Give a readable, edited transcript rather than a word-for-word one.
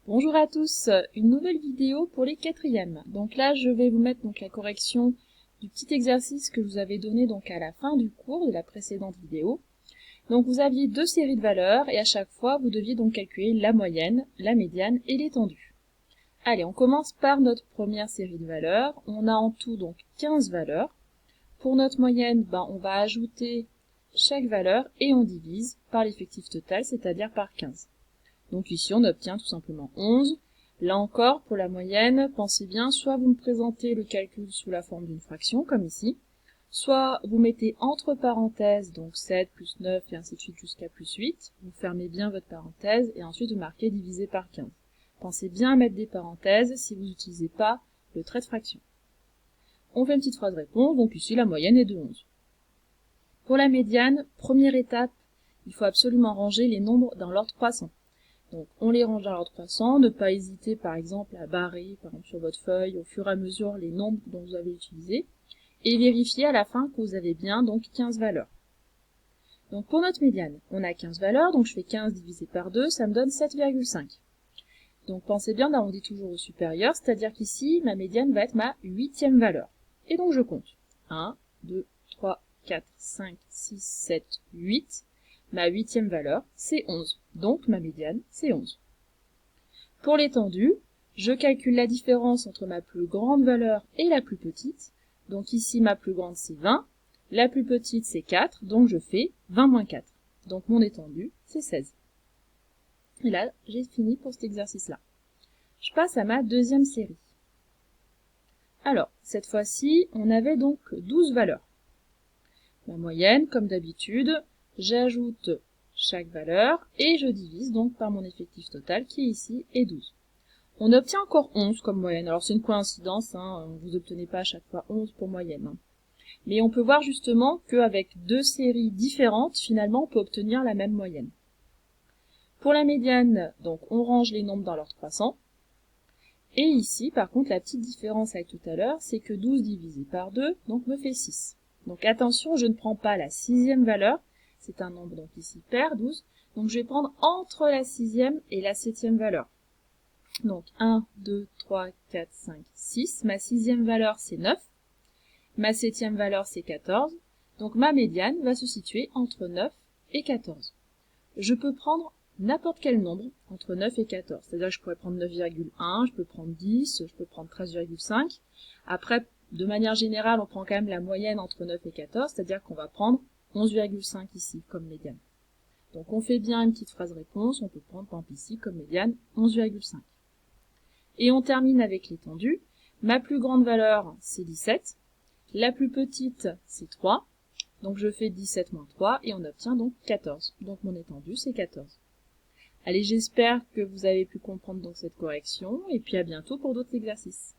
Bonjour à tous, une nouvelle vidéo pour les quatrièmes. Donc là, je vais vous mettre donc la correction du petit exercice que je vous avais donné donc à la fin du cours de la précédente vidéo. Donc vous aviez deux séries de valeurs et à chaque fois, vous deviez donc calculer la moyenne, la médiane et l'étendue. Allez, on commence par notre première série de valeurs. On a en tout donc 15 valeurs. Pour notre moyenne, on va ajouter chaque valeur et on divise par l'effectif total, c'est-à-dire par 15. Donc ici, on obtient tout simplement 11. Là encore, pour la moyenne, pensez bien, soit vous me présentez le calcul sous la forme d'une fraction, comme ici, soit vous mettez entre parenthèses, donc 7 plus 9 et ainsi de suite jusqu'à plus 8. Vous fermez bien votre parenthèse et ensuite vous marquez divisé par 15. Pensez bien à mettre des parenthèses si vous n'utilisez pas le trait de fraction. On fait une petite phrase réponse, donc ici la moyenne est de 11. Pour la médiane, première étape, il faut absolument ranger les nombres dans l'ordre croissant. Donc on les range dans l'ordre croissant, ne pas hésiter par exemple à barrer par exemple, sur votre feuille au fur et à mesure les nombres dont vous avez utilisés et vérifier à la fin que vous avez bien donc 15 valeurs. Donc pour notre médiane, on a 15 valeurs, donc je fais 15 divisé par 2, ça me donne 7,5. Donc pensez bien d'arrondir toujours au supérieur, c'est-à-dire qu'ici ma médiane va être ma 8e valeur. Et donc je compte 1, 2, 3, 4, 5, 6, 7, 8. Ma 8e valeur, c'est 11. Donc ma médiane, c'est 11. Pour l'étendue, je calcule la différence entre ma plus grande valeur et la plus petite. Donc ici, ma plus grande, c'est 20. La plus petite, c'est 4. Donc je fais 20 moins 4. Donc mon étendue, c'est 16. Et là, j'ai fini pour cet exercice-là. Je passe à ma deuxième série. Alors, cette fois-ci, on avait donc 12 valeurs. Ma moyenne, comme d'habitude, j'ajoute chaque valeur et je divise donc par mon effectif total qui ici est 12. On obtient encore 11 comme moyenne. Alors c'est une coïncidence, vous n'obtenez pas à chaque fois 11 pour moyenne. Mais on peut voir justement qu'avec deux séries différentes, finalement, on peut obtenir la même moyenne. Pour la médiane, donc on range les nombres dans l'ordre croissant. Et ici, par contre, la petite différence avec tout à l'heure, c'est que 12 divisé par 2, donc me fait 6. Donc attention, je ne prends pas la 6e valeur, c'est un nombre donc ici pair, 12, donc je vais prendre entre la 6e et la 7e valeur. Donc 1, 2, 3, 4, 5, 6, ma 6e valeur c'est 9, ma 7e valeur c'est 14, donc ma médiane va se situer entre 9 et 14. Je peux prendre n'importe quel nombre entre 9 et 14, c'est-à-dire que je pourrais prendre 9,1, je peux prendre 10, je peux prendre 13,5. Après, de manière générale, on prend quand même la moyenne entre 9 et 14, c'est-à-dire qu'on va prendre 11,5 ici comme médiane. Donc on fait bien une petite phrase réponse, on peut prendre par exemple ici comme médiane 11,5. Et on termine avec l'étendue. Ma plus grande valeur, c'est 17. La plus petite, c'est 3. Donc je fais 17 moins 3 et on obtient donc 14. Donc mon étendue, c'est 14. Allez, j'espère que vous avez pu comprendre donc cette correction et puis à bientôt pour d'autres exercices.